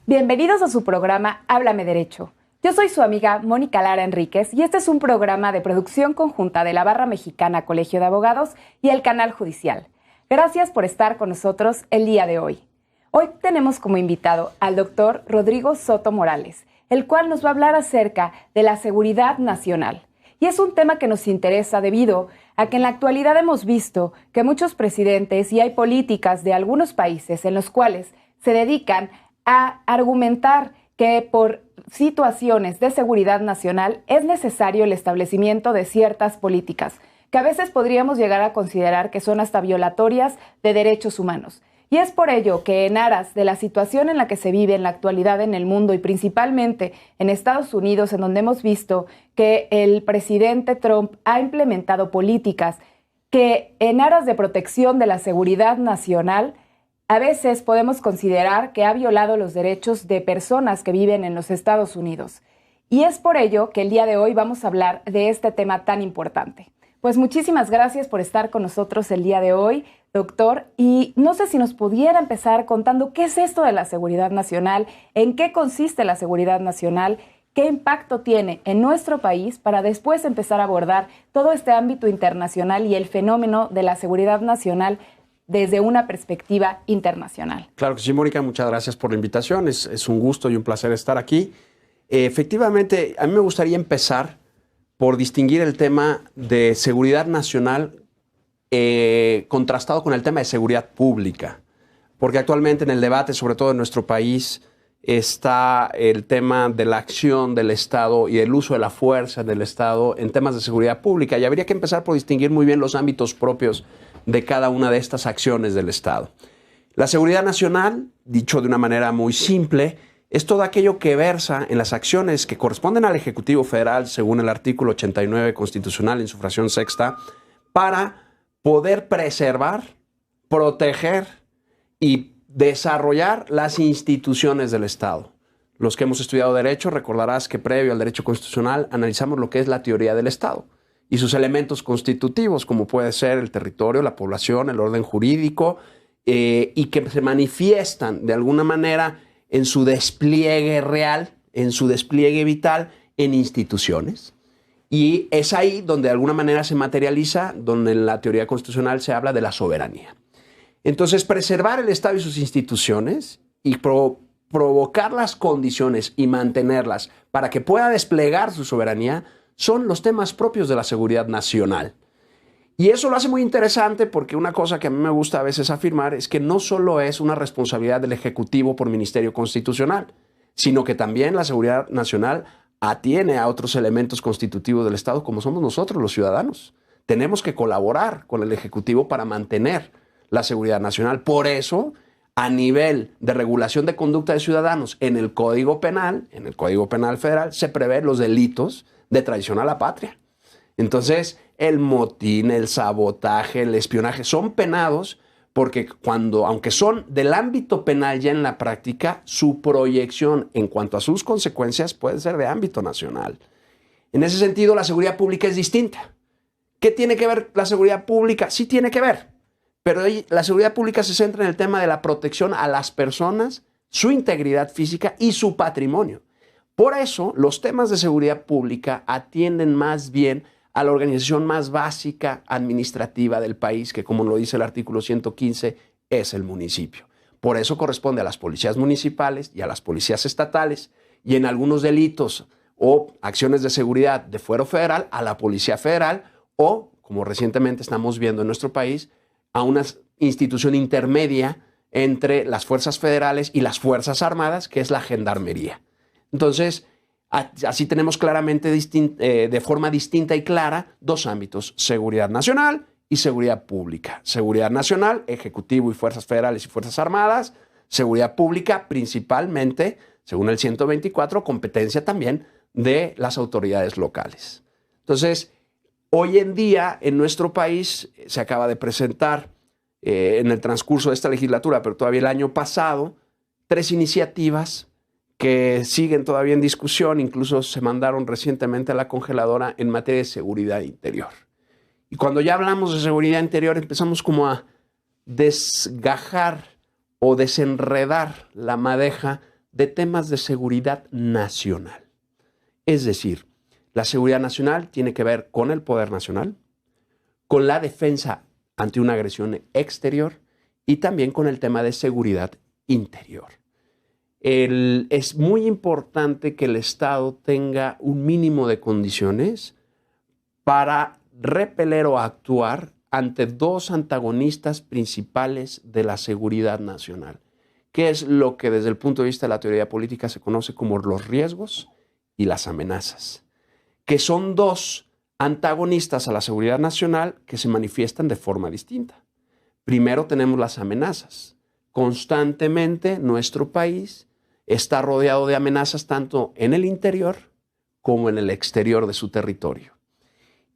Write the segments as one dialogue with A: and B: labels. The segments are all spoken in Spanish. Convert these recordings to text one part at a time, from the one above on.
A: Bienvenidos a su programa Háblame Derecho. Yo soy su amiga Mónica Lara Enríquez y este es un programa de producción conjunta de la Barra Mexicana Colegio de Abogados y el Canal Judicial. Gracias por estar con nosotros el día de hoy. Hoy tenemos como invitado al doctor Rodrigo Soto Morales, el cual nos va a hablar acerca de la seguridad nacional. Y es un tema que nos interesa debido a que en la actualidad hemos visto que muchos presidentes y hay políticas de algunos países en los cuales se dedican a argumentar que por situaciones de seguridad nacional es necesario el establecimiento de ciertas políticas, que a veces podríamos llegar a considerar que son hasta violatorias de derechos humanos. Y es por ello que en aras de la situación en la que se vive en la actualidad en el mundo y principalmente en Estados Unidos, en donde hemos visto que el presidente Trump ha implementado políticas que en aras de protección de la seguridad nacional a veces podemos considerar que ha violado los derechos de personas que viven en los Estados Unidos. Y es por ello que el día de hoy vamos a hablar de este tema tan importante. Pues muchísimas gracias por estar con nosotros el día de hoy, doctor. Y no sé si nos pudiera empezar contando qué es esto de la seguridad nacional, en qué consiste la seguridad nacional, qué impacto tiene en nuestro país para después empezar a abordar todo este ámbito internacional y el fenómeno de la seguridad nacional desde una perspectiva internacional.
B: Claro que sí, Mónica, muchas gracias por la invitación. Es un gusto y un placer estar aquí. Efectivamente, a mí me gustaría empezar por distinguir el tema de seguridad nacional contrastado con el tema de seguridad pública. Porque actualmente en el debate, sobre todo en nuestro país, está el tema de la acción del Estado y el uso de la fuerza del Estado en temas de seguridad pública. Y habría que empezar por distinguir muy bien los ámbitos propios de cada una de estas acciones del Estado. La seguridad nacional, dicho de una manera muy simple, es todo aquello que versa en las acciones que corresponden al Ejecutivo Federal, según el artículo 89 constitucional en su fracción sexta, para poder preservar, proteger y desarrollar las instituciones del Estado. Los que hemos estudiado Derecho, recordarás que previo al Derecho Constitucional analizamos lo que es la teoría del Estado y sus elementos constitutivos, como puede ser el territorio, la población, el orden jurídico, y que se manifiestan de alguna manera en su despliegue real, en su despliegue vital, en instituciones. Y es ahí donde de alguna manera se materializa, donde en la teoría constitucional se habla de la soberanía. Entonces, preservar el Estado y sus instituciones y provocar las condiciones y mantenerlas para que pueda desplegar su soberanía son los temas propios de la seguridad nacional. Y eso lo hace muy interesante porque una cosa que a mí me gusta a veces afirmar es que no solo es una responsabilidad del Ejecutivo por Ministerio Constitucional, sino que también la seguridad nacional atiene a otros elementos constitutivos del Estado como somos nosotros los ciudadanos. Tenemos que colaborar con el Ejecutivo para mantener la seguridad nacional. Por eso, a nivel de regulación de conducta de ciudadanos en el Código Penal Federal, se prevén los delitos de traición a la patria. Entonces, el motín, el sabotaje, el espionaje son penados porque aunque son del ámbito penal ya en la práctica, su proyección en cuanto a sus consecuencias puede ser de ámbito nacional. En ese sentido, la seguridad pública es distinta. ¿Qué tiene que ver la seguridad pública? Sí tiene que ver, pero la seguridad pública se centra en el tema de la protección a las personas, su integridad física y su patrimonio. Por eso, los temas de seguridad pública atienden más bien a la organización más básica administrativa del país, que como lo dice el artículo 115, es el municipio. Por eso corresponde a las policías municipales y a las policías estatales, y en algunos delitos o acciones de seguridad de fuero federal, a la Policía Federal, o, como recientemente estamos viendo en nuestro país, a una institución intermedia entre las fuerzas federales y las Fuerzas Armadas, que es la Gendarmería. Entonces, así tenemos claramente de forma distinta y clara dos ámbitos: seguridad nacional y seguridad pública. Seguridad nacional, Ejecutivo y Fuerzas Federales y Fuerzas Armadas. Seguridad pública, principalmente, según el 124, competencia también de las autoridades locales. Entonces, hoy en día en nuestro país se acaba de presentar en el transcurso de esta legislatura, pero todavía el año pasado, 3 iniciativas que siguen todavía en discusión, incluso se mandaron recientemente a la congeladora en materia de seguridad interior. Y cuando ya hablamos de seguridad interior empezamos como a desgajar o desenredar la madeja de temas de seguridad nacional. Es decir, la seguridad nacional tiene que ver con el poder nacional, con la defensa ante una agresión exterior y también con el tema de seguridad interior. Es muy importante que el Estado tenga un mínimo de condiciones para repeler o actuar ante dos antagonistas principales de la seguridad nacional, que es lo que desde el punto de vista de la teoría política se conoce como los riesgos y las amenazas, que son dos antagonistas a la seguridad nacional que se manifiestan de forma distinta. Primero tenemos las amenazas. Constantemente nuestro país está rodeado de amenazas tanto en el interior como en el exterior de su territorio.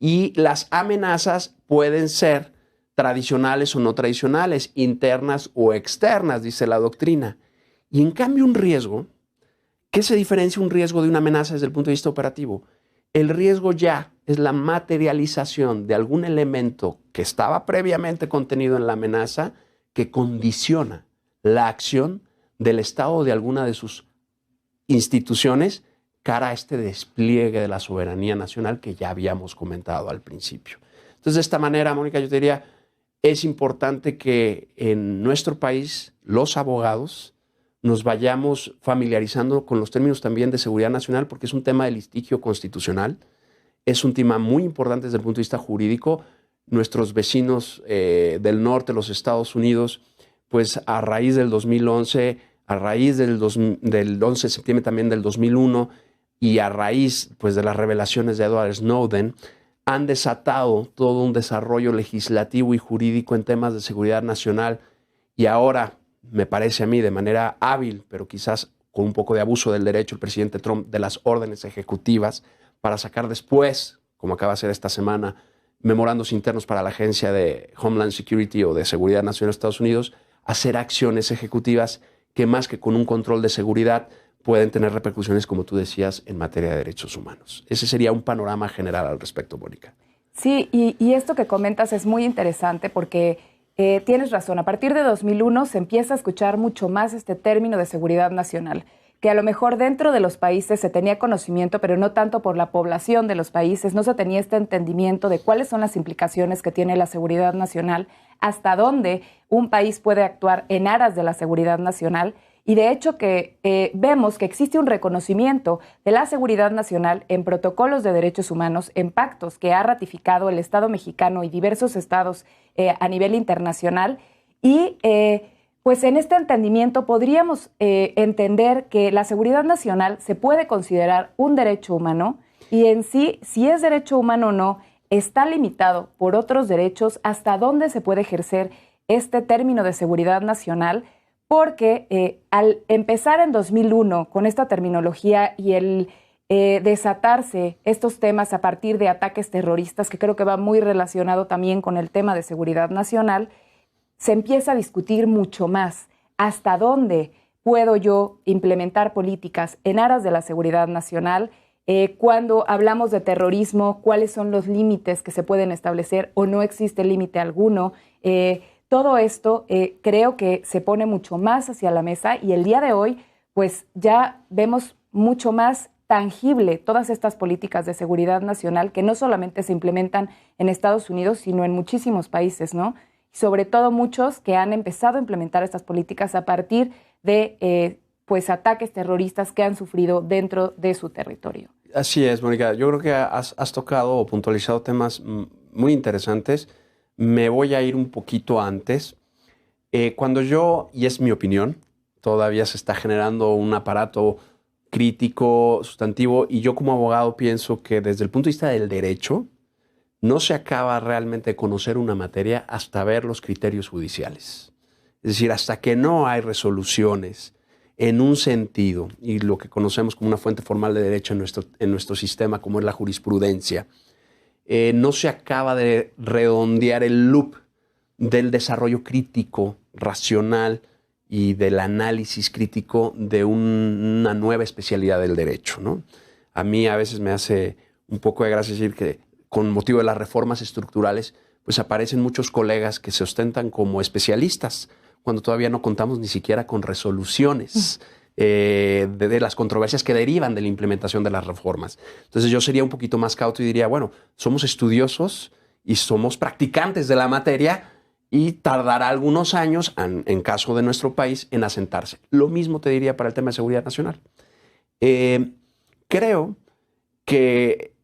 B: Y las amenazas pueden ser tradicionales o no tradicionales, internas o externas, dice la doctrina. Y en cambio un riesgo, ¿qué se diferencia un riesgo de una amenaza desde el punto de vista operativo? El riesgo ya es la materialización de algún elemento que estaba previamente contenido en la amenaza que condiciona la acción del Estado o de alguna de sus instituciones cara a este despliegue de la soberanía nacional que ya habíamos comentado al principio. Entonces, de esta manera, Mónica, yo te diría, es importante que en nuestro país los abogados nos vayamos familiarizando con los términos también de seguridad nacional, porque es un tema de litigio constitucional, es un tema muy importante desde el punto de vista jurídico. Nuestros vecinos del norte, los Estados Unidos, pues a raíz del 2011, a raíz del 11 de septiembre también del 2001 y a raíz pues, de las revelaciones de Edward Snowden, han desatado todo un desarrollo legislativo y jurídico en temas de seguridad nacional y ahora, me parece a mí, de manera hábil, pero quizás con un poco de abuso del derecho, el presidente Trump, de las órdenes ejecutivas para sacar después, como acaba de hacer esta semana, memorandos internos para la Agencia de Homeland Security o de Seguridad Nacional de Estados Unidos, hacer acciones ejecutivas que más que con un control de seguridad pueden tener repercusiones, como tú decías, en materia de derechos humanos. Ese sería un panorama general al respecto, Mónica.
A: Sí, y esto que comentas es muy interesante porque tienes razón. A partir de 2001 se empieza a escuchar mucho más este término de seguridad nacional, que a lo mejor dentro de los países se tenía conocimiento, pero no tanto por la población de los países, no se tenía este entendimiento de cuáles son las implicaciones que tiene la seguridad nacional, hasta dónde un país puede actuar en aras de la seguridad nacional. Y de hecho que vemos que existe un reconocimiento de la seguridad nacional en protocolos de derechos humanos, en pactos que ha ratificado el Estado mexicano y diversos estados a nivel internacional. Y pues en este entendimiento podríamos entender que la seguridad nacional se puede considerar un derecho humano y en sí, si es derecho humano o no, está limitado por otros derechos hasta dónde se puede ejercer este término de seguridad nacional, porque al empezar en 2001 con esta terminología y el desatarse estos temas a partir de ataques terroristas, que creo que va muy relacionado también con el tema de seguridad nacional, se empieza a discutir mucho más hasta dónde puedo yo implementar políticas en aras de la seguridad nacional. Cuando hablamos de terrorismo, cuáles son los límites que se pueden establecer o no existe límite alguno. Todo esto creo que se pone mucho más hacia la mesa y el día de hoy pues ya vemos mucho más tangible todas estas políticas de seguridad nacional que no solamente se implementan en Estados Unidos, sino en muchísimos países, ¿no? Sobre todo muchos que han empezado a implementar estas políticas a partir de pues ataques terroristas que han sufrido dentro de su territorio.
B: Así es, Mónica. Yo creo que has tocado o puntualizado temas muy interesantes. Me voy a ir un poquito antes. Cuando yo, y es mi opinión, todavía se está generando un aparato crítico, sustantivo, y yo como abogado pienso que desde el punto de vista del derecho, no se acaba realmente de conocer una materia hasta ver los criterios judiciales. Es decir, hasta que no hay resoluciones en un sentido, y lo que conocemos como una fuente formal de derecho en nuestro sistema, como es la jurisprudencia, no se acaba de redondear el loop del desarrollo crítico, racional y del análisis crítico de una nueva especialidad del derecho, ¿no? A mí a veces me hace un poco de gracia decir que con motivo de las reformas estructurales, pues aparecen muchos colegas que se ostentan como especialistas, cuando todavía no contamos ni siquiera con resoluciones de las controversias que derivan de la implementación de las reformas. Entonces yo sería un poquito más cauto y diría, bueno, somos estudiosos y somos practicantes de la materia y tardará algunos años, en caso de nuestro país, en asentarse. Lo mismo te diría para el tema de seguridad nacional. Creo que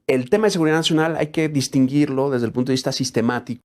B: el tema de seguridad nacional hay que distinguirlo desde el punto de vista sistemático.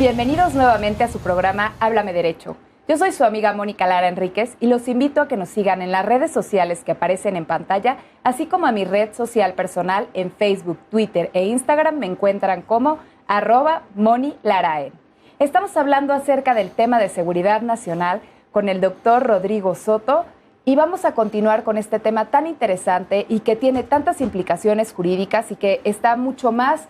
A: Bienvenidos nuevamente a su programa Háblame Derecho. Yo soy su amiga Mónica Lara Enríquez y los invito a que nos sigan en las redes sociales que aparecen en pantalla, así como a mi red social personal en Facebook, Twitter e Instagram. Me encuentran como @MoniLaraen. Estamos hablando acerca del tema de seguridad nacional con el doctor Rodrigo Soto y vamos a continuar con este tema tan interesante y que tiene tantas implicaciones jurídicas y que está mucho más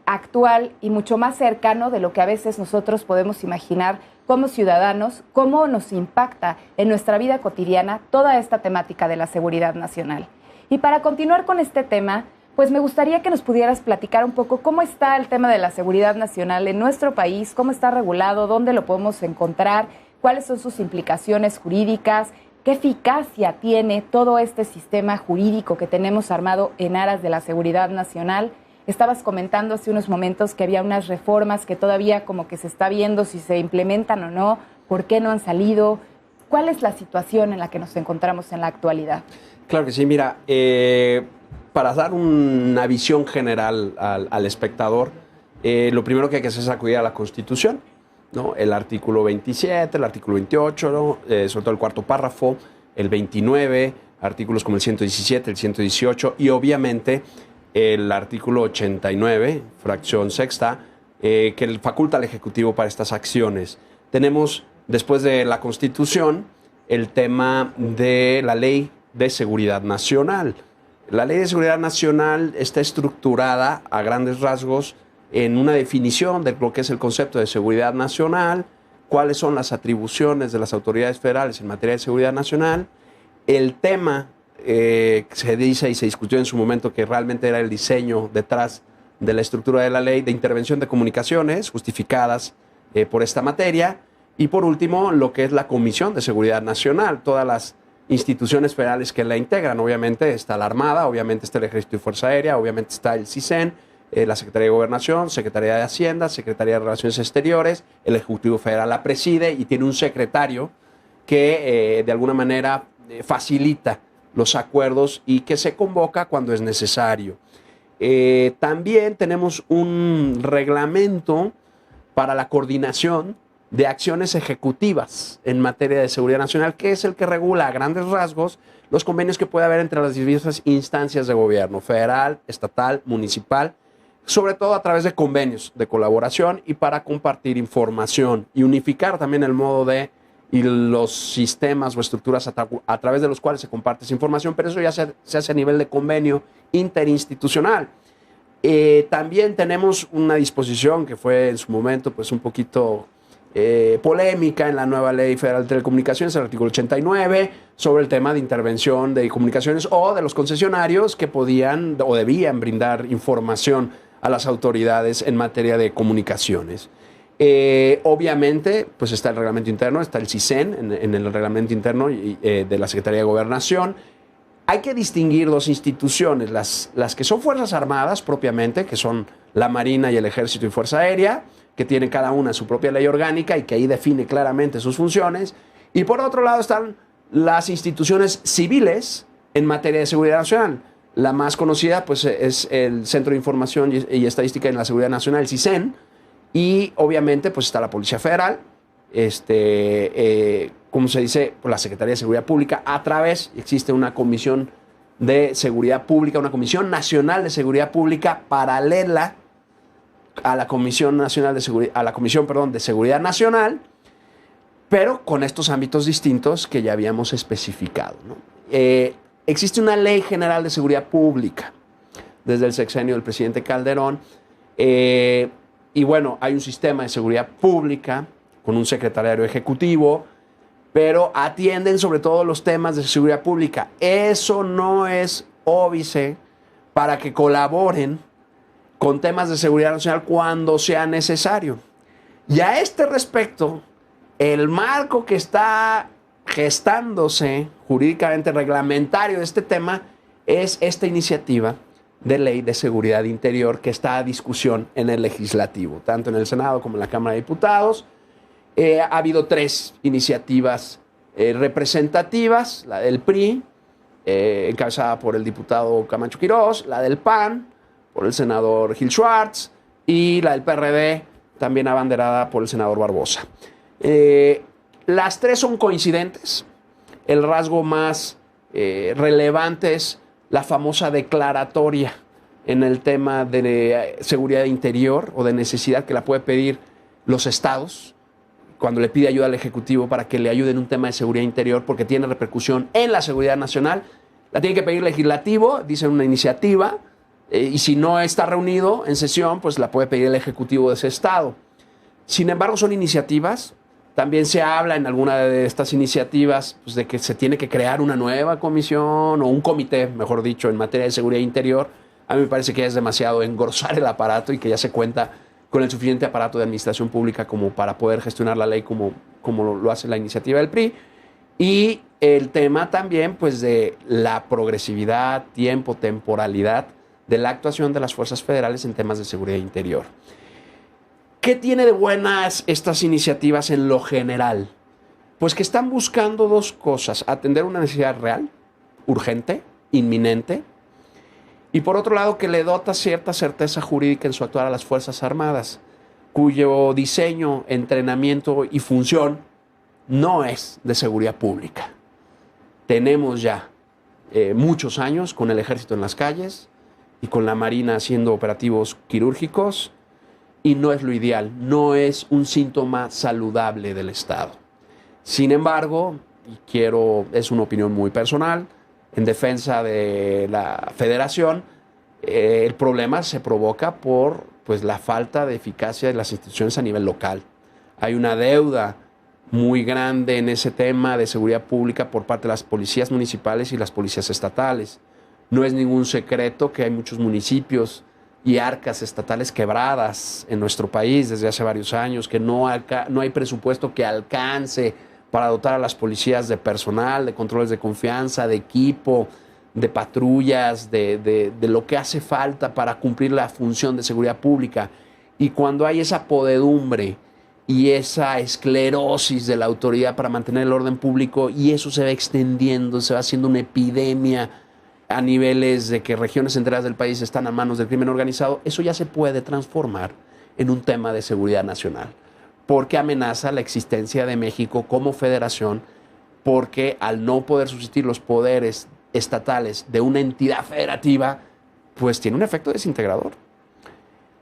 A: actual y mucho más cercano de lo que a veces nosotros podemos imaginar como ciudadanos, cómo nos impacta en nuestra vida cotidiana toda esta temática de la seguridad nacional. Y para continuar con este tema, pues me gustaría que nos pudieras platicar un poco cómo está el tema de la seguridad nacional en nuestro país, cómo está regulado, dónde lo podemos encontrar, cuáles son sus implicaciones jurídicas, qué eficacia tiene todo este sistema jurídico que tenemos armado en aras de la seguridad nacional. Estabas comentando hace unos momentos que había unas reformas que todavía como que se está viendo si se implementan o no, por qué no han salido. ¿Cuál es la situación en la que nos encontramos en la actualidad?
B: Claro que sí, mira, para dar una visión general al espectador, lo primero que hay que hacer es acudir a la Constitución, ¿no? El artículo 27, el artículo 28, ¿no? Sobre todo el cuarto párrafo, el 29, artículos como el 117, el 118 y obviamente el artículo 89, fracción sexta, que faculta al Ejecutivo para estas acciones. Tenemos, después de la Constitución, el tema de la Ley de Seguridad Nacional. La Ley de Seguridad Nacional está estructurada a grandes rasgos en una definición de lo que es el concepto de seguridad nacional, cuáles son las atribuciones de las autoridades federales en materia de seguridad nacional, el tema se dice y se discutió en su momento que realmente era el diseño detrás de la estructura de la ley de intervención de comunicaciones justificadas por esta materia y por último lo que es la Comisión de Seguridad Nacional, todas las instituciones federales que la integran. Obviamente está la Armada, obviamente está el Ejército y Fuerza Aérea, obviamente está el CISEN, la Secretaría de Gobernación, Secretaría de Hacienda, Secretaría de Relaciones Exteriores, el Ejecutivo Federal la preside y tiene un secretario que de alguna manera facilita los acuerdos y que se convoca cuando es necesario. También tenemos un reglamento para la coordinación de acciones ejecutivas en materia de seguridad nacional, que es el que regula a grandes rasgos los convenios que puede haber entre las diversas instancias de gobierno, federal, estatal, municipal, sobre todo a través de convenios de colaboración y para compartir información y unificar también el modo de y los sistemas o estructuras a través de los cuales se comparte esa información, pero eso ya se hace a nivel de convenio interinstitucional. También tenemos una disposición que fue en su momento pues un poquito polémica en la nueva Ley Federal de Telecomunicaciones, el artículo 89, sobre el tema de intervención de comunicaciones o de los concesionarios que podían o debían brindar información a las autoridades en materia de comunicaciones. Obviamente, pues está el reglamento interno, está el CISEN en el reglamento interno de la Secretaría de Gobernación. Hay que distinguir dos instituciones, las que son Fuerzas Armadas propiamente, que son la Marina y el Ejército y Fuerza Aérea, que tienen cada una su propia ley orgánica y que ahí define claramente sus funciones. Y por otro lado están las instituciones civiles en materia de seguridad nacional. La más conocida pues, es el Centro de Información y Estadística en la Seguridad Nacional, el CISEN. Y obviamente pues está la Policía Federal, como se dice, por la Secretaría de Seguridad Pública, existe una Comisión de Seguridad Pública, una Comisión Nacional de Seguridad Pública paralela a la Comisión Nacional de de Seguridad Nacional, pero con estos ámbitos distintos que ya habíamos especificado, ¿no? Existe una Ley General de Seguridad Pública desde el sexenio del presidente Calderón. Y bueno, hay un sistema de seguridad pública con un secretariado ejecutivo, pero atienden sobre todo los temas de seguridad pública. Eso no es óbice para que colaboren con temas de seguridad nacional cuando sea necesario. Y a este respecto, el marco que está gestándose jurídicamente reglamentario de este tema es esta iniciativa de ley de seguridad interior que está a discusión en el legislativo, tanto en el Senado como en la Cámara de Diputados. Ha habido 3 iniciativas representativas, la del PRI, encabezada por el diputado Camacho Quirós, la del PAN, por el senador Gil Schwartz, y la del PRD, también abanderada por el senador Barbosa. Las tres son coincidentes. El rasgo más relevante es la famosa declaratoria en el tema de seguridad interior o de necesidad que la puede pedir los estados cuando le pide ayuda al Ejecutivo para que le ayude en un tema de seguridad interior porque tiene repercusión en la seguridad nacional. La tiene que pedir el legislativo, dice una iniciativa, y si no está reunido en sesión, pues la puede pedir el Ejecutivo de ese estado. Sin embargo, son iniciativas. También se habla en alguna de estas iniciativas pues, de que se tiene que crear una nueva comisión o un comité, mejor dicho, en materia de seguridad interior. A mí me parece que ya es demasiado engrosar el aparato y que ya se cuenta con el suficiente aparato de administración pública como para poder gestionar la ley como lo hace la iniciativa del PRI. Y el tema también pues, de la progresividad, tiempo, temporalidad de la actuación de las fuerzas federales en temas de seguridad interior. ¿Qué tiene de buenas estas iniciativas en lo general? Pues que están buscando dos cosas: atender una necesidad real, urgente, inminente, y por otro lado que le dota cierta certeza jurídica en su actuar a las Fuerzas Armadas, cuyo diseño, entrenamiento y función no es de seguridad pública. Tenemos ya muchos años con el Ejército en las calles y con la Marina haciendo operativos quirúrgicos, y no es lo ideal, no es un síntoma saludable del Estado. Sin embargo, es una opinión muy personal, en defensa de la Federación, el problema se provoca por pues, la falta de eficacia de las instituciones a nivel local. Hay una deuda muy grande en ese tema de seguridad pública por parte de las policías municipales y las policías estatales. No es ningún secreto que hay muchos municipios y arcas estatales quebradas en nuestro país desde hace varios años, que no hay presupuesto que alcance para dotar a las policías de personal, de controles de confianza, de equipo, de patrullas, de lo que hace falta para cumplir la función de seguridad pública. Y cuando hay esa podedumbre y esa esclerosis de la autoridad para mantener el orden público, y eso se va extendiendo, se va haciendo una epidemia a niveles de que regiones enteras del país están a manos del crimen organizado, eso ya se puede transformar en un tema de seguridad nacional, porque amenaza la existencia de México como federación, porque al no poder subsistir los poderes estatales de una entidad federativa, pues tiene un efecto desintegrador.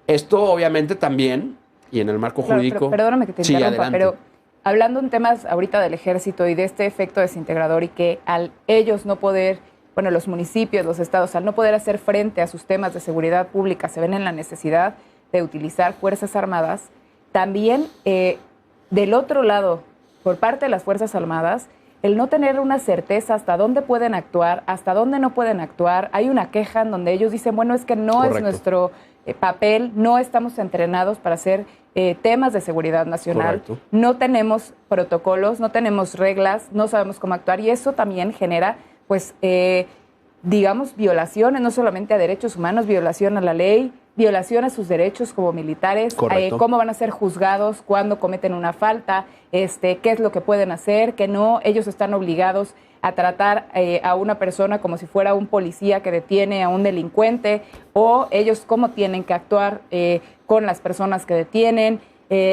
B: Esto obviamente también, y en el marco jurídico...
A: Perdóname que te interrumpa, pero hablando en temas ahorita del ejército y de este efecto desintegrador y que al ellos no poder... Bueno, los municipios, los estados, al no poder hacer frente a sus temas de seguridad pública, se ven en la necesidad de utilizar Fuerzas Armadas. También, del otro lado, por parte de las Fuerzas Armadas, el no tener una certeza hasta dónde pueden actuar, hasta dónde no pueden actuar. Hay una queja en donde ellos dicen, bueno, es que no Correcto. Es nuestro papel, no estamos entrenados para hacer temas de seguridad nacional. Correcto. No tenemos protocolos, no tenemos reglas, no sabemos cómo actuar, y eso también genera... pues, digamos, violaciones, no solamente a derechos humanos, violación a la ley, violación a sus derechos como militares, cómo van a ser juzgados cuando cometen una falta, qué es lo que pueden hacer, que no, ellos están obligados a tratar a una persona como si fuera un policía que detiene a un delincuente, o ellos cómo tienen que actuar con las personas que detienen,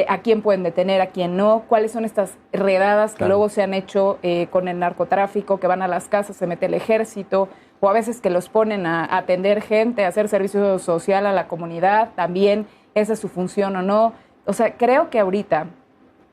A: a quién pueden detener, a quién no, cuáles son estas redadas que luego se han hecho con el narcotráfico, que van a las casas, se mete el ejército, o a veces que los ponen a atender gente, a hacer servicio social a la comunidad, también esa es su función o no. O sea, creo que ahorita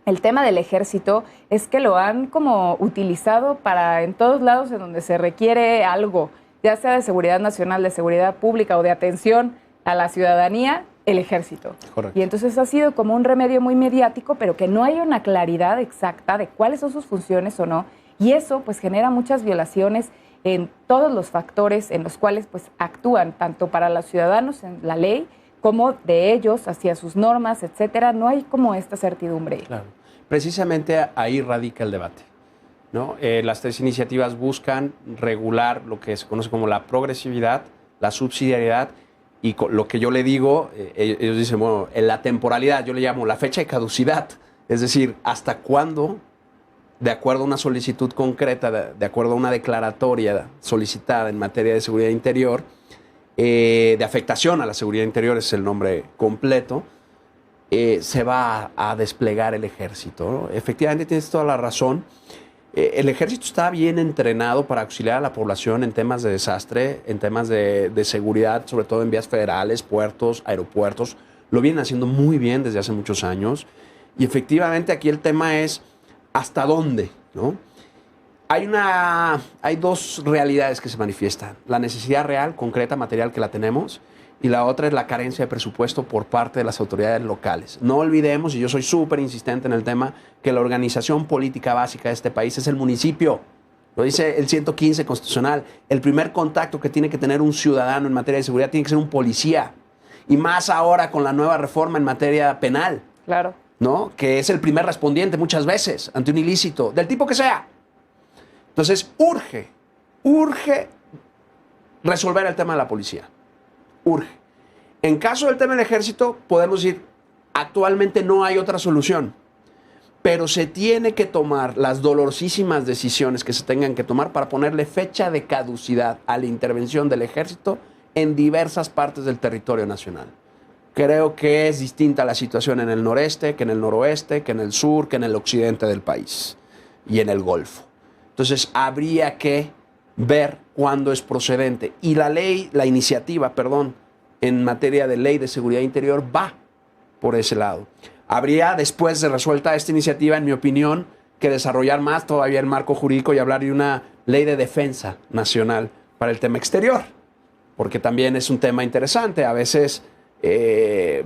A: el tema del ejército es que lo han como utilizado para en todos lados en donde se requiere algo, ya sea de seguridad nacional, de seguridad pública o de atención a la ciudadanía, el ejército. Correcto. Y entonces ha sido como un remedio muy mediático, pero que no hay una claridad exacta de cuáles son sus funciones o no. Y eso pues genera muchas violaciones en todos los factores en los cuales pues actúan, tanto para los ciudadanos en la ley, como de ellos hacia sus normas, etcétera. No hay como esta certidumbre.
B: Claro. Precisamente ahí radica el debate, ¿no? Las tres iniciativas buscan regular lo que se conoce como la progresividad, la subsidiariedad, y lo que yo le digo, ellos dicen, bueno, en la temporalidad, yo le llamo la fecha de caducidad. Es decir, hasta cuándo, de acuerdo a una solicitud concreta, de acuerdo a una declaratoria solicitada en materia de seguridad interior, de afectación a la seguridad interior es el nombre completo, se va a desplegar el ejército, ¿no? Efectivamente, tienes toda la razón. El ejército está bien entrenado para auxiliar a la población en temas de desastre, en temas de seguridad, sobre todo en vías federales, puertos, aeropuertos. Lo vienen haciendo muy bien desde hace muchos años. Y efectivamente aquí el tema es hasta dónde, ¿no? Hay dos realidades que se manifiestan. La necesidad real, concreta, material que la tenemos, y la otra es la carencia de presupuesto por parte de las autoridades locales. No olvidemos, y yo soy súper insistente en el tema, que la organización política básica de este país es el municipio. Lo dice el 115 constitucional. El primer contacto que tiene que tener un ciudadano en materia de seguridad tiene que ser un policía. Y más ahora con la nueva reforma en materia penal.
A: Claro.
B: ¿No? Que es el primer respondiente muchas veces ante un ilícito, del tipo que sea. Entonces, urge resolver el tema de la policía. Urge. En caso del tema del ejército, podemos decir, actualmente no hay otra solución, pero se tiene que tomar las dolorosísimas decisiones que se tengan que tomar para ponerle fecha de caducidad a la intervención del ejército en diversas partes del territorio nacional. Creo que es distinta la situación en el noreste, que en el noroeste, que en el sur, que en el occidente del país y en el Golfo. Entonces, habría que ver cuándo es procedente. Y la iniciativa, en materia de ley de seguridad interior va por ese lado. Habría, después de resuelta esta iniciativa, en mi opinión, que desarrollar más todavía el marco jurídico y hablar de una ley de defensa nacional para el tema exterior, porque también es un tema interesante. A veces,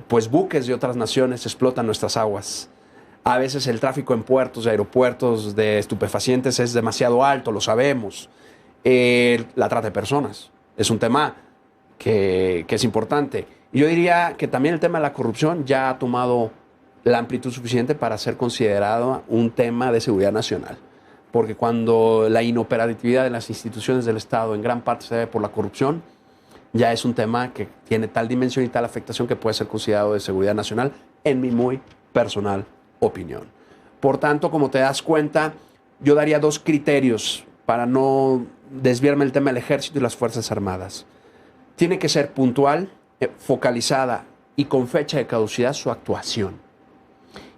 B: pues buques de otras naciones explotan nuestras aguas. A veces el tráfico en puertos y aeropuertos de estupefacientes es demasiado alto, lo sabemos. La trata de personas es un tema que es importante. Y yo diría que también el tema de la corrupción ya ha tomado la amplitud suficiente para ser considerado un tema de seguridad nacional. Porque cuando la inoperatividad de las instituciones del Estado en gran parte se debe por la corrupción, ya es un tema que tiene tal dimensión y tal afectación que puede ser considerado de seguridad nacional, en mi muy personal opinión. Por tanto, como te das cuenta, yo daría dos criterios para no desviarme del tema del ejército y las Fuerzas Armadas. Tiene que ser puntual, focalizada y con fecha de caducidad su actuación.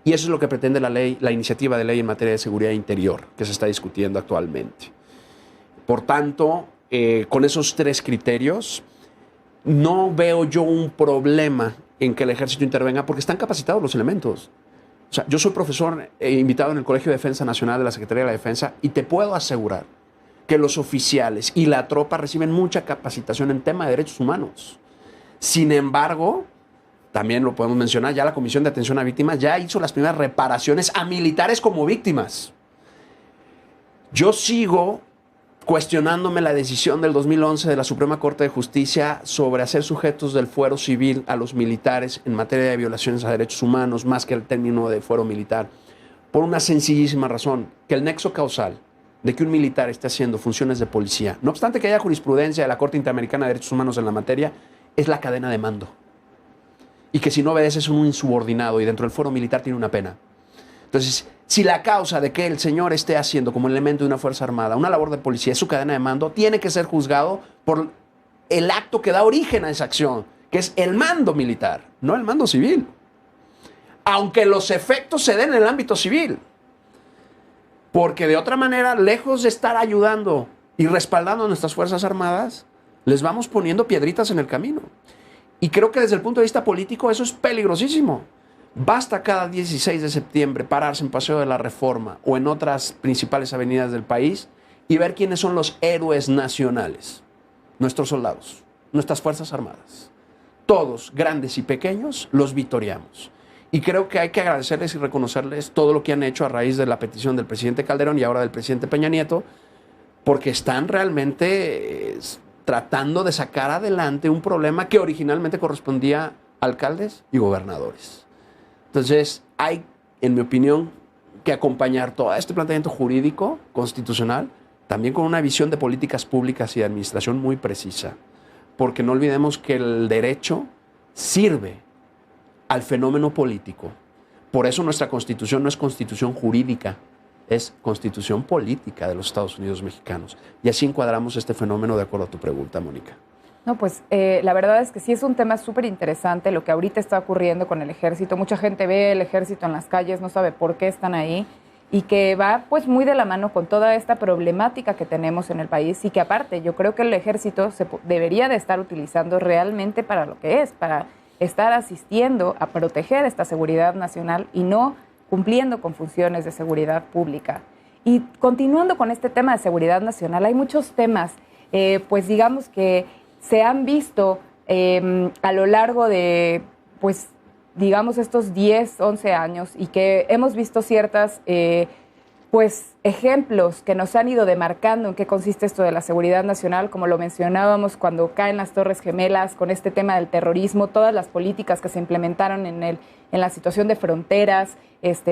B: Y eso es lo que pretende la iniciativa de ley en materia de seguridad interior que se está discutiendo actualmente. Por tanto, con esos tres criterios, no veo yo un problema en que el ejército intervenga porque están capacitados los elementos. O sea, yo soy profesor invitado en el Colegio de Defensa Nacional de la Secretaría de la Defensa y te puedo asegurar que los oficiales y la tropa reciben mucha capacitación en tema de derechos humanos. Sin embargo, también lo podemos mencionar, ya la Comisión de Atención a Víctimas ya hizo las primeras reparaciones a militares como víctimas. Yo sigo cuestionándome la decisión del 2011 de la Suprema Corte de Justicia sobre hacer sujetos del fuero civil a los militares en materia de violaciones a derechos humanos, más que el término de fuero militar, por una sencillísima razón, que el nexo causal de que un militar esté haciendo funciones de policía, no obstante que haya jurisprudencia de la Corte Interamericana de Derechos Humanos en la materia, es la cadena de mando. Y que si no obedece es un insubordinado y dentro del fuero militar tiene una pena. Entonces, si la causa de que el señor esté haciendo como elemento de una fuerza armada una labor de policía es su cadena de mando, tiene que ser juzgado por el acto que da origen a esa acción, que es el mando militar, no el mando civil. Aunque los efectos se den en el ámbito civil. Porque de otra manera, lejos de estar ayudando y respaldando a nuestras Fuerzas Armadas, les vamos poniendo piedritas en el camino. Y creo que desde el punto de vista político eso es peligrosísimo. Basta cada 16 de septiembre pararse en Paseo de la Reforma o en otras principales avenidas del país y ver quiénes son los héroes nacionales. Nuestros soldados, nuestras Fuerzas Armadas. Todos, grandes y pequeños, los vitoriamos. Y creo que hay que agradecerles y reconocerles todo lo que han hecho a raíz de la petición del presidente Calderón y ahora del presidente Peña Nieto, porque están realmente tratando de sacar adelante un problema que originalmente correspondía a alcaldes y gobernadores. Entonces, hay, en mi opinión, que acompañar todo este planteamiento jurídico, constitucional, también con una visión de políticas públicas y de administración muy precisa. Porque no olvidemos que el derecho sirve al fenómeno político. Por eso nuestra Constitución no es Constitución jurídica, es Constitución política de los Estados Unidos mexicanos. Y así encuadramos este fenómeno de acuerdo a tu pregunta, Mónica.
A: No, pues la verdad es que sí es un tema súper interesante lo que ahorita está ocurriendo con el ejército. Mucha gente ve el ejército en las calles, no sabe por qué están ahí y que va pues muy de la mano con toda esta problemática que tenemos en el país y que aparte yo creo que el ejército debería de estar utilizando realmente para lo que es, para estar asistiendo a proteger esta seguridad nacional y no cumpliendo con funciones de seguridad pública. Y continuando con este tema de seguridad nacional, hay muchos temas, pues digamos que se han visto a lo largo de, pues, digamos, estos 10, 11 años y que hemos visto ciertas, pues, ejemplos que nos han ido demarcando en qué consiste esto de la seguridad nacional, como lo mencionábamos cuando caen las Torres Gemelas, con este tema del terrorismo, todas las políticas que se implementaron en la situación de fronteras,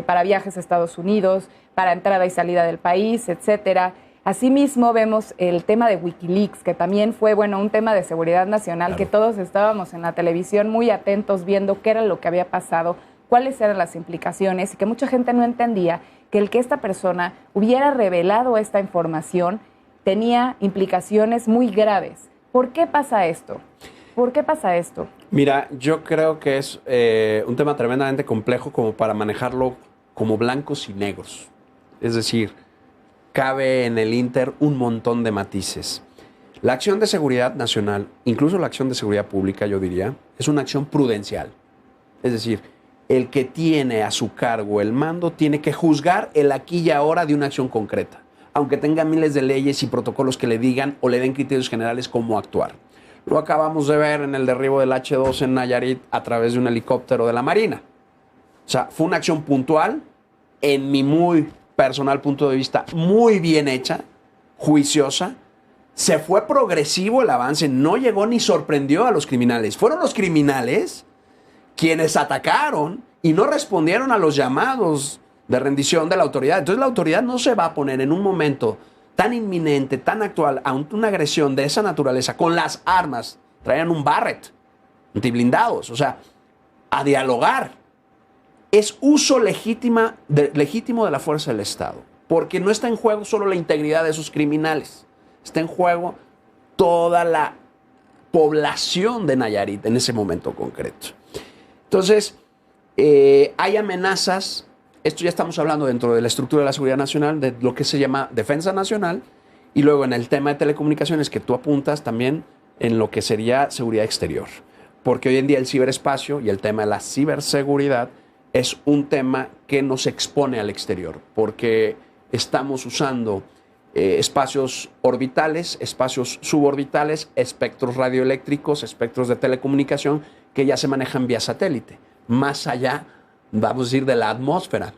A: para viajes a Estados Unidos, para entrada y salida del país, etcétera. Asimismo, vemos el tema de Wikileaks, que también fue, bueno, un tema de seguridad nacional, claro, que todos estábamos en la televisión muy atentos viendo qué era lo que había pasado, cuáles eran las implicaciones y que mucha gente no entendía que el que esta persona hubiera revelado esta información tenía implicaciones muy graves. ¿Por qué pasa esto? ¿Por qué pasa esto?
B: Mira, yo creo que es un tema tremendamente complejo como para manejarlo como blancos y negros. Es decir, cabe en el Inter un montón de matices. La acción de seguridad nacional, incluso la acción de seguridad pública, yo diría, es una acción prudencial. Es decir, el que tiene a su cargo el mando tiene que juzgar el aquí y ahora de una acción concreta, aunque tenga miles de leyes y protocolos que le digan o le den criterios generales cómo actuar. Lo acabamos de ver en el derribo del H-2 en Nayarit a través de un helicóptero de la Marina. O sea, fue una acción puntual, en mi muy personal punto de vista, muy bien hecha, juiciosa. Se fue progresivo el avance, no llegó ni sorprendió a los criminales. Fueron los criminales quienes atacaron y no respondieron a los llamados de rendición de la autoridad. Entonces la autoridad no se va a poner en un momento tan inminente, tan actual, a una agresión de esa naturaleza, con las armas, traían un Barrett, antiblindados, o sea, a dialogar. Es uso legítimo de la fuerza del Estado, porque no está en juego solo la integridad de esos criminales, está en juego toda la población de Nayarit en ese momento concreto. Entonces, hay amenazas. Esto ya estamos hablando dentro de la estructura de la seguridad nacional, de lo que se llama defensa nacional, y luego en el tema de telecomunicaciones que tú apuntas también en lo que sería seguridad exterior. Porque hoy en día el ciberespacio y el tema de la ciberseguridad es un tema que nos expone al exterior, porque estamos usando espacios orbitales, espacios suborbitales, espectros radioeléctricos, espectros de telecomunicación que ya se manejan vía satélite, más allá, vamos a decir, de la atmósfera.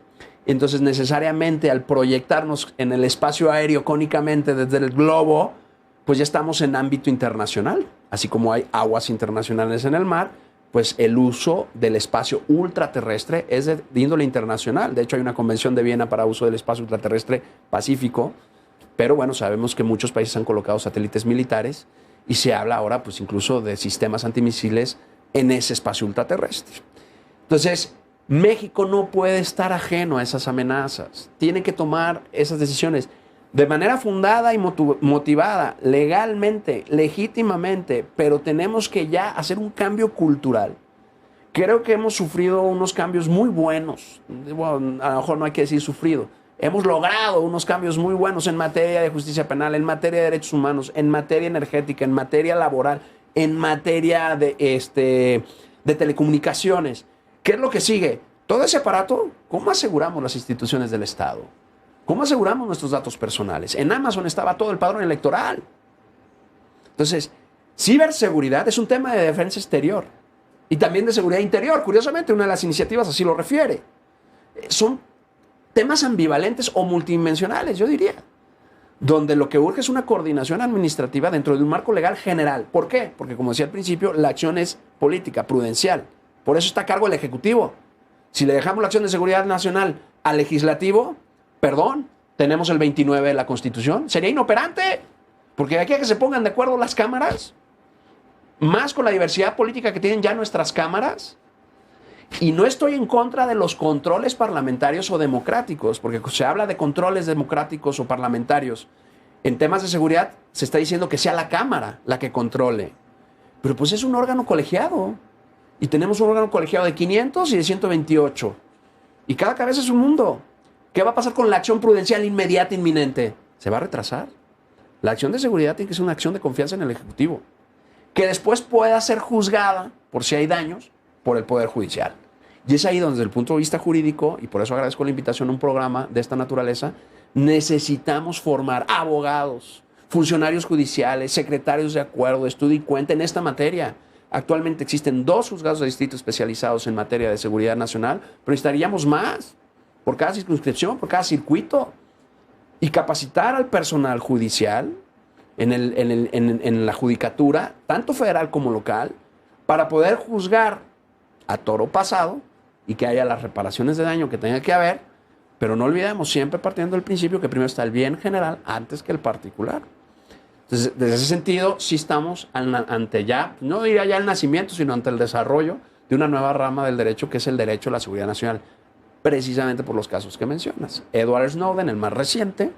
B: Entonces, necesariamente, al proyectarnos en el espacio aéreo cónicamente desde el globo, pues ya estamos en ámbito internacional. Así como hay aguas internacionales en el mar, pues el uso del espacio ultraterrestre es de índole internacional. De hecho, hay una convención de Viena para uso del espacio ultraterrestre pacífico, pero bueno, sabemos que muchos países han colocado satélites militares y se habla ahora, pues incluso de sistemas antimisiles en ese espacio ultraterrestre. Entonces, México no puede estar ajeno a esas amenazas. Tiene que tomar esas decisiones de manera fundada y motivada, legalmente, legítimamente, pero tenemos que ya hacer un cambio cultural. Creo que hemos sufrido unos cambios muy buenos. Bueno, a lo mejor no hay que decir sufrido. Hemos logrado unos cambios muy buenos en materia de justicia penal, en materia de derechos humanos, en materia energética, en materia laboral, en materia de telecomunicaciones. ¿Qué es lo que sigue? Todo ese aparato, ¿cómo aseguramos las instituciones del Estado? ¿Cómo aseguramos nuestros datos personales? En Amazon estaba todo el padrón electoral. Entonces, ciberseguridad es un tema de defensa exterior y también de seguridad interior. Curiosamente, una de las iniciativas así lo refiere. Son temas ambivalentes o multidimensionales, yo diría, donde lo que urge es una coordinación administrativa dentro de un marco legal general. ¿Por qué? Porque, como decía al principio, la acción es política, prudencial. Por eso está a cargo el Ejecutivo. Si le dejamos la acción de seguridad nacional al Legislativo, perdón, tenemos el 29 de la Constitución, sería inoperante, porque de aquí a que se pongan de acuerdo las cámaras, más con la diversidad política que tienen ya nuestras cámaras, y no estoy en contra de los controles parlamentarios o democráticos, porque se habla de controles democráticos o parlamentarios. En temas de seguridad se está diciendo que sea la Cámara la que controle. Pero pues es un órgano colegiado. Y tenemos un órgano colegiado de 500 y de 128. Y cada cabeza es un mundo. ¿Qué va a pasar con la acción prudencial inmediata, inminente? Se va a retrasar. La acción de seguridad tiene que ser una acción de confianza en el Ejecutivo, que después pueda ser juzgada, por si hay daños, por el Poder Judicial. Y es ahí donde, desde el punto de vista jurídico, y por eso agradezco la invitación a un programa de esta naturaleza, necesitamos formar abogados, funcionarios judiciales, secretarios de acuerdo, de estudio y cuenta en esta materia. Actualmente existen 2 juzgados de distrito especializados en materia de seguridad nacional, pero necesitaríamos más, por cada circunscripción, por cada circuito. Y capacitar al personal judicial en la judicatura, tanto federal como local, para poder juzgar a toro pasado y que haya las reparaciones de daño que tenga que haber, pero no olvidemos, siempre partiendo del principio que primero está el bien general antes que el particular. Entonces, desde ese sentido, sí estamos ante ya, no diría ya el nacimiento, sino ante el desarrollo de una nueva rama del derecho, que es el derecho a la seguridad nacional, precisamente por los casos que mencionas. Edward Snowden, el más reciente,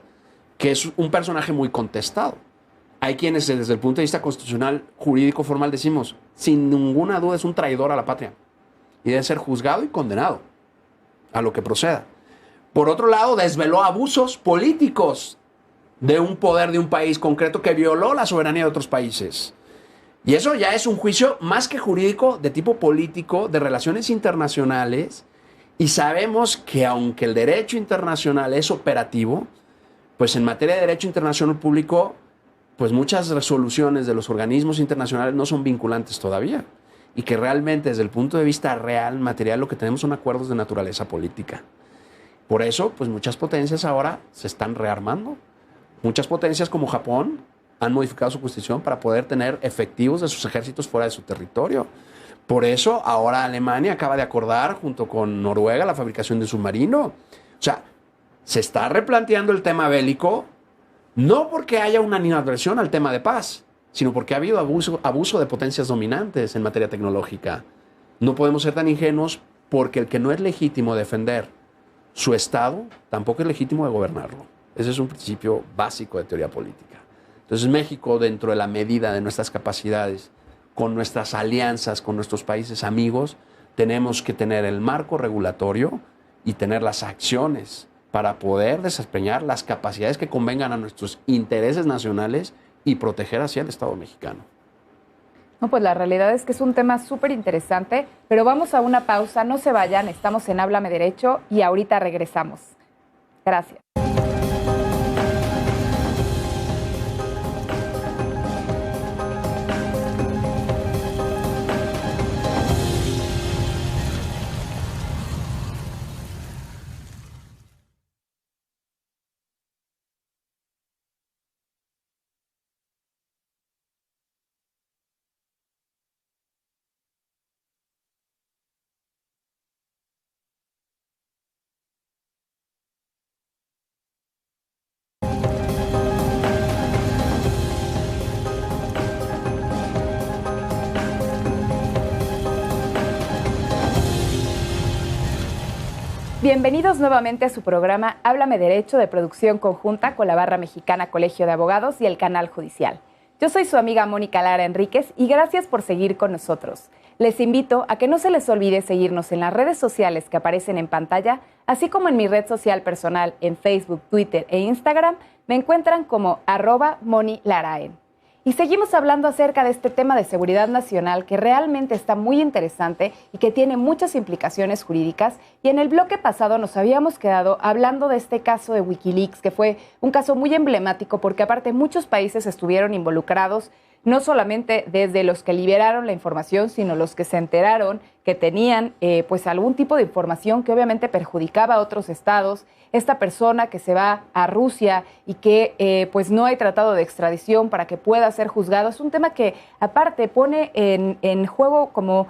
B: que es un personaje muy contestado. Hay quienes, desde el punto de vista constitucional, jurídico, formal, decimos, sin ninguna duda es un traidor a la patria y debe ser juzgado y condenado a lo que proceda. Por otro lado, desveló abusos políticos de un poder de un país concreto que violó la soberanía de otros países. Y eso ya es un juicio más que jurídico, de tipo político, de relaciones internacionales. Y sabemos que aunque el derecho internacional es operativo, pues en materia de derecho internacional público, pues muchas resoluciones de los organismos internacionales no son vinculantes todavía. Y que realmente desde el punto de vista real, material, lo que tenemos son acuerdos de naturaleza política. Por eso, pues muchas potencias ahora se están rearmando. Muchas potencias como Japón han modificado su constitución para poder tener efectivos de sus ejércitos fuera de su territorio. Por eso ahora Alemania acaba de acordar junto con Noruega la fabricación de un submarino. O sea, se está replanteando el tema bélico, no porque haya una animadversión al tema de paz, sino porque ha habido abuso de potencias dominantes en materia tecnológica. No podemos ser tan ingenuos, porque el que no es legítimo defender su Estado, tampoco es legítimo de gobernarlo. Ese es un principio básico de teoría política. Entonces México, dentro de la medida de nuestras capacidades, con nuestras alianzas, con nuestros países amigos, tenemos que tener el marco regulatorio y tener las acciones para poder desempeñar las capacidades que convengan a nuestros intereses nacionales y proteger así al Estado mexicano.
A: No, pues la realidad es que es un tema súper interesante, pero vamos a una pausa, no se vayan, estamos en Háblame Derecho y ahorita regresamos. Gracias. Bienvenidos nuevamente a su programa Háblame Derecho, de producción conjunta con la Barra Mexicana Colegio de Abogados y el Canal Judicial. Yo soy su amiga Mónica Lara Enríquez y gracias por seguir con nosotros. Les invito a que no se les olvide seguirnos en las redes sociales que aparecen en pantalla, así como en mi red social personal en Facebook, Twitter e Instagram. Me encuentran como @MoniLaraen. Y seguimos hablando acerca de este tema de seguridad nacional, que realmente está muy interesante y que tiene muchas implicaciones jurídicas. Y en el bloque pasado nos habíamos quedado hablando de este caso de Wikileaks, que fue un caso muy emblemático porque aparte muchos países estuvieron involucrados, no solamente desde los que liberaron la información, sino los que se enteraron que tenían pues algún tipo de información que obviamente perjudicaba a otros estados. Esta persona que se va a Rusia y que pues no hay tratado de extradición para que pueda ser juzgado, es un tema que aparte pone en juego como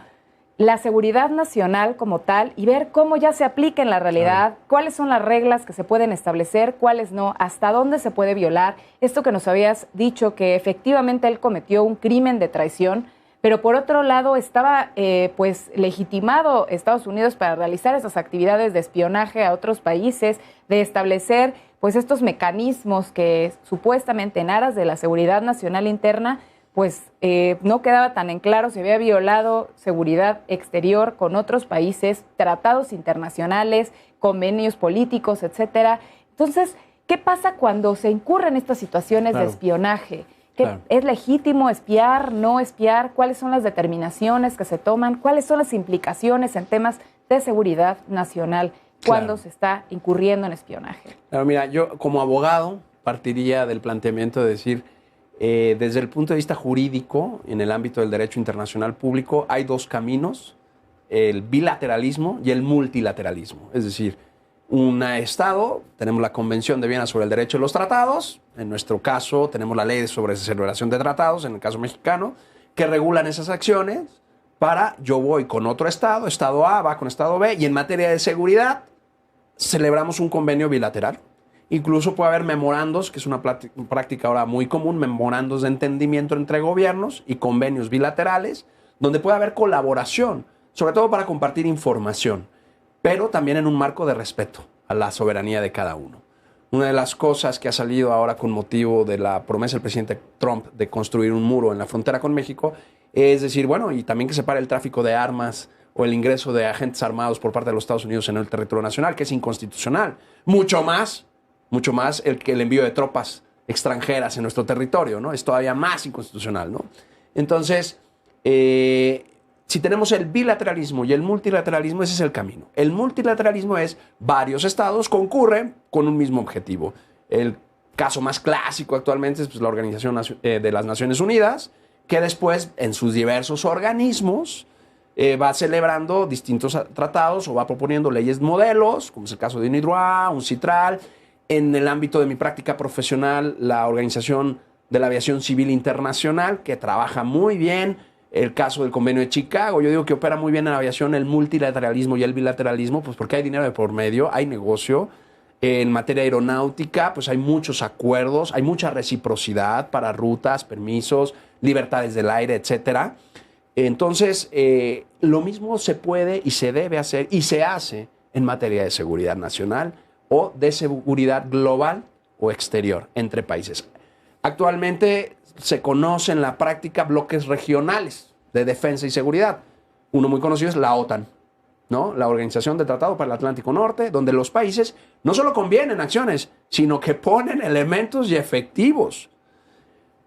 A: la seguridad nacional como tal y ver cómo ya se aplica en la realidad, cuáles son las reglas que se pueden establecer, cuáles no, hasta dónde se puede violar. Esto que nos habías dicho, que efectivamente él cometió un crimen de traición, pero por otro lado estaba pues legitimado Estados Unidos para realizar esas actividades de espionaje a otros países, de establecer pues estos mecanismos que supuestamente en aras de la seguridad nacional interna no quedaba tan en claro si había violado seguridad exterior con otros países, tratados internacionales, convenios políticos, etcétera. Entonces, ¿qué pasa cuando se incurren estas situaciones de espionaje? ¿Es legítimo espiar, no espiar? ¿Cuáles son las determinaciones que se toman? ¿Cuáles son las implicaciones en temas de seguridad nacional cuando se está incurriendo en espionaje?
B: Claro, mira, yo como abogado partiría del planteamiento de decir, desde el punto de vista jurídico, en el ámbito del derecho internacional público, hay dos caminos, el bilateralismo y el multilateralismo. Es decir, un Estado, tenemos la Convención de Viena sobre el Derecho de los Tratados, en nuestro caso tenemos la Ley sobre celebración de tratados, en el caso mexicano, que regulan esas acciones para, yo voy con otro Estado, Estado A va con Estado B, y en materia de seguridad celebramos un convenio bilateral. Incluso puede haber memorandos, que es una práctica ahora muy común, memorandos de entendimiento entre gobiernos y convenios bilaterales, donde puede haber colaboración, sobre todo para compartir información, pero también en un marco de respeto a la soberanía de cada uno. Una de las cosas que ha salido ahora con motivo de la promesa del presidente Trump de construir un muro en la frontera con México es decir, bueno, y también que se pare el tráfico de armas o el ingreso de agentes armados por parte de los Estados Unidos en el territorio nacional, que es inconstitucional. Mucho más el envío de tropas extranjeras en nuestro territorio, ¿no? Es todavía más inconstitucional, ¿no? Entonces, si tenemos el bilateralismo y el multilateralismo, ese es el camino. El multilateralismo es varios estados concurren con un mismo objetivo. El caso más clásico actualmente es la Organización de las Naciones Unidas, que después, en sus diversos organismos, va celebrando distintos tratados o va proponiendo leyes modelos, como es el caso de UNIDROIT, UNCITRAL. En el ámbito de mi práctica profesional, la Organización de la Aviación Civil Internacional, que trabaja muy bien el caso del Convenio de Chicago. Yo digo que opera muy bien en la aviación el multilateralismo y el bilateralismo, pues porque hay dinero de por medio, hay negocio. En materia aeronáutica, pues hay muchos acuerdos, hay mucha reciprocidad para rutas, permisos, libertades del aire, etcétera. Entonces, lo mismo se puede y se debe hacer y se hace en materia de seguridad nacional o de seguridad global o exterior entre países. Actualmente se conocen en la práctica bloques regionales de defensa y seguridad. Uno muy conocido es la OTAN, ¿no? La Organización de Tratado para el Atlántico Norte, donde los países no solo convienen acciones, sino que ponen elementos y efectivos.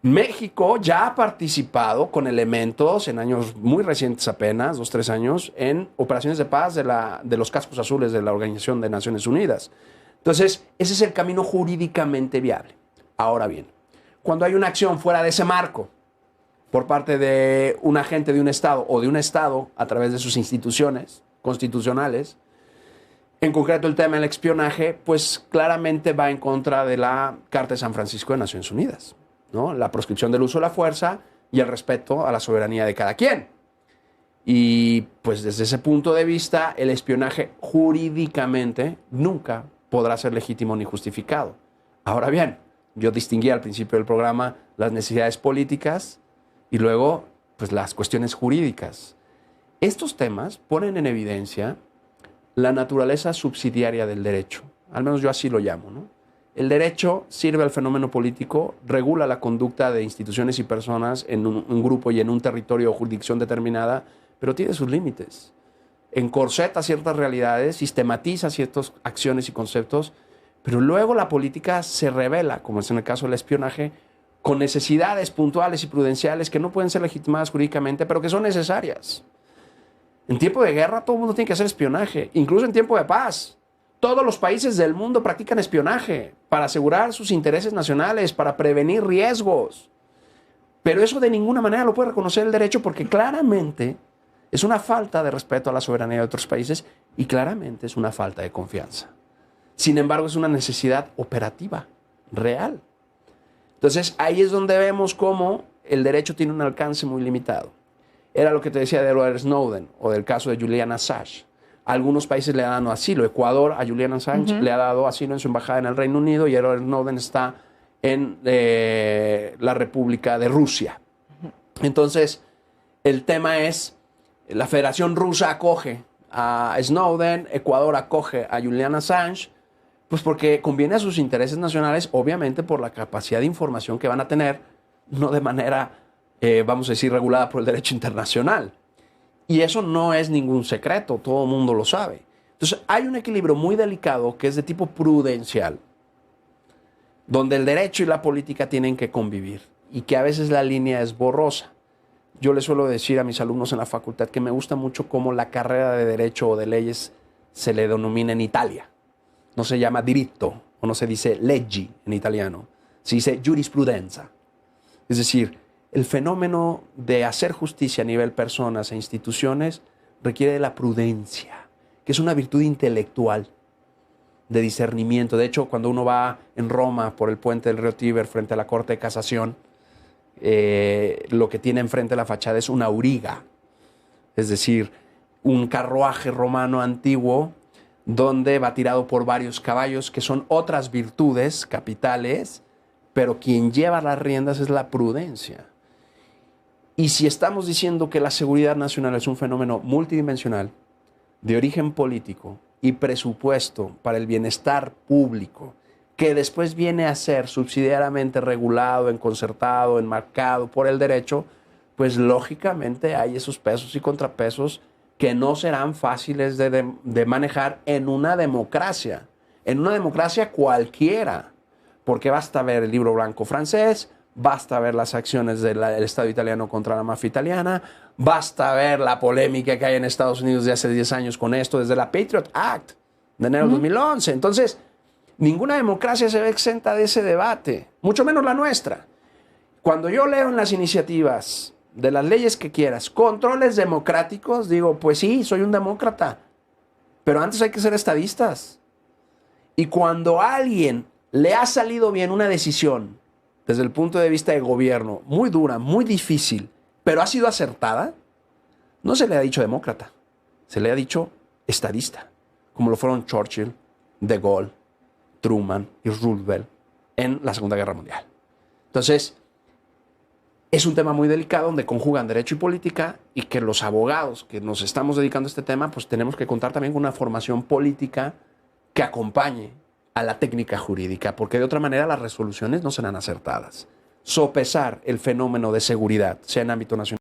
B: México ya ha participado con elementos en años muy recientes apenas, 2 o 3 años, en operaciones de paz de los cascos azules de la Organización de Naciones Unidas. Entonces, ese es el camino jurídicamente viable. Ahora bien, cuando hay una acción fuera de ese marco, por parte de un agente de un Estado o de un Estado a través de sus instituciones constitucionales, en concreto el tema del espionaje, pues claramente va en contra de la Carta de San Francisco de Naciones Unidas, ¿no? La proscripción del uso de la fuerza y el respeto a la soberanía de cada quien. Y pues desde ese punto de vista, el espionaje jurídicamente nunca podrá ser legítimo ni justificado. Ahora bien, yo distinguí al principio del programa las necesidades políticas y luego pues las cuestiones jurídicas. Estos temas ponen en evidencia la naturaleza subsidiaria del derecho, al menos yo así lo llamo, ¿no? El derecho sirve al fenómeno político, regula la conducta de instituciones y personas en un grupo y en un territorio o jurisdicción determinada, pero tiene sus límites. Encorseta ciertas realidades, sistematiza ciertas acciones y conceptos, pero luego la política se revela, como es en el caso del espionaje, con necesidades puntuales y prudenciales que no pueden ser legitimadas jurídicamente, pero que son necesarias. En tiempo de guerra todo el mundo tiene que hacer espionaje, incluso en tiempo de paz. Todos los países del mundo practican espionaje para asegurar sus intereses nacionales, para prevenir riesgos. Pero eso de ninguna manera lo puede reconocer el derecho porque claramente es una falta de respeto a la soberanía de otros países y claramente es una falta de confianza. Sin embargo, es una necesidad operativa, real. Entonces, ahí es donde vemos cómo el derecho tiene un alcance muy limitado. Era lo que te decía de Edward Snowden o del caso de Julian Assange. Algunos países le han dado asilo. Ecuador a Julian Assange le ha dado asilo en su embajada en el Reino Unido y Edward Snowden está en la República de Rusia. Entonces, el tema es, la Federación Rusa acoge a Snowden, Ecuador acoge a Julian Assange, pues porque conviene a sus intereses nacionales, obviamente por la capacidad de información que van a tener, no de manera vamos a decir, regulada por el derecho internacional. Y eso no es ningún secreto, todo el mundo lo sabe. Entonces, hay un equilibrio muy delicado que es de tipo prudencial, donde el derecho y la política tienen que convivir y que a veces la línea es borrosa. Yo les suelo decir a mis alumnos en la facultad que me gusta mucho cómo la carrera de derecho o de leyes se le denomina en Italia. No se llama diritto o no se dice leggi en italiano, se dice jurisprudenza. Es decir, el fenómeno de hacer justicia a nivel personas e instituciones requiere de la prudencia, que es una virtud intelectual, de discernimiento. De hecho, cuando uno va en Roma por el puente del río Tíber frente a la Corte de Casación, lo que tiene enfrente de la fachada es una auriga, es decir, un carruaje romano antiguo donde va tirado por varios caballos, que son otras virtudes capitales, pero quien lleva las riendas es la prudencia. Y si estamos diciendo que la seguridad nacional es un fenómeno multidimensional, de origen político y presupuesto para el bienestar público, que después viene a ser subsidiariamente regulado, concertado, enmarcado por el derecho, pues lógicamente hay esos pesos y contrapesos que no serán fáciles de manejar en una democracia cualquiera, porque basta ver el libro blanco francés, basta ver las acciones del Estado italiano contra la mafia italiana, basta ver la polémica que hay en Estados Unidos de hace 10 años con esto, desde la Patriot Act de enero de 2011. Entonces, ninguna democracia se ve exenta de ese debate, mucho menos la nuestra. Cuando yo leo en las iniciativas de las leyes que quieras, controles democráticos, digo, pues sí, soy un demócrata, pero antes hay que ser estadistas. Y cuando a alguien le ha salido bien una decisión desde el punto de vista de gobierno, muy dura, muy difícil, pero ha sido acertada, no se le ha dicho demócrata, se le ha dicho estadista, como lo fueron Churchill, De Gaulle, Truman y Roosevelt en la Segunda Guerra Mundial. Entonces, es un tema muy delicado donde conjugan derecho y política, y que los abogados que nos estamos dedicando a este tema, pues tenemos que contar también con una formación política que acompañe a la técnica jurídica, porque de otra manera las resoluciones no serán acertadas. Sopesar el fenómeno de seguridad, sea en ámbito nacional